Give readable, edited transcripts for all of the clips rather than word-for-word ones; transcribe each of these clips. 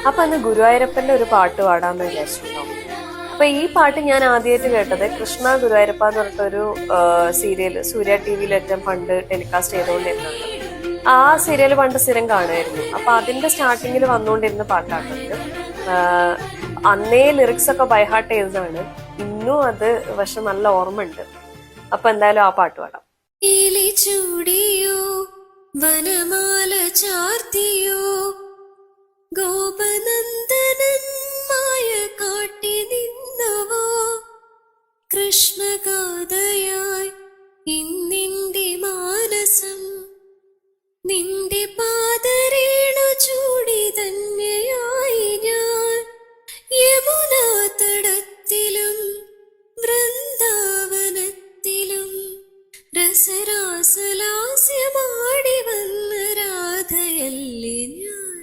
അപ്പൊ അന്ന് ഗുരുവായൂരപ്പന്റെ ഒരു പാട്ട് പാടാന്ന് വിചാരിച്ചിട്ടുണ്ടോ? അപ്പൊ ഈ പാട്ട് ഞാൻ ആദ്യമായിട്ട് കേട്ടത് കൃഷ്ണ ഗുരുവായൂരപ്പ എന്ന് പറഞ്ഞിട്ടൊരു സീരിയൽ സൂര്യ ടി വിയിൽ ഏറ്റവും പണ്ട് ടെലികാസ്റ്റ് ചെയ്തുകൊണ്ടിരുന്നത്. ആ സീരിയൽ പണ്ട് സ്ഥിരം കാണുമായിരുന്നു. അപ്പൊ അതിന്റെ സ്റ്റാർട്ടിങ്ങിൽ വന്നുകൊണ്ടിരുന്ന പാട്ടാട്ടത്. അന്നേ ലിറിക്സ് ഒക്കെ ബൈഹാർട്ട് ചെയ്തതാണ്. ഇന്നും അത് പക്ഷെ നല്ല ഓർമ്മ ഉണ്ട്. അപ്പൊ എന്തായാലും ആ പാട്ട് പാടാം. ചൂടിയോ വനമാല ചാർത്തിയോ ഗോപനന്ദനൻ മായ കാട്ടി നിന്നവോ കൃഷ്ണഗാഥയായി ഇന്നിന്റെ മാനസം നിന്റെ പാദരേണു ചൂടി തന്നെയായി ഞാൻ യമുനാ തടത്തിലും വൃന്ദാവനത്തിലും രസരാസലാസ്യമാടി വന്ന രാധയല്ലേ ഞാൻ,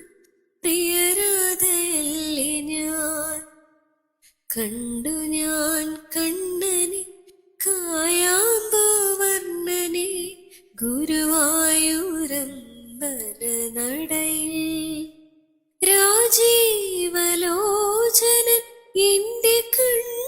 പ്രിയരാധയല്ലേ ഞാൻ. കണ്ടു ഞാൻ കണ്ണനെ കായാമ്പോ വർണ്ണനെ ഗുരുവായൂരമ്പല നടയിൽ രാജീവലോചനൻ എന്റെ കണ്ണ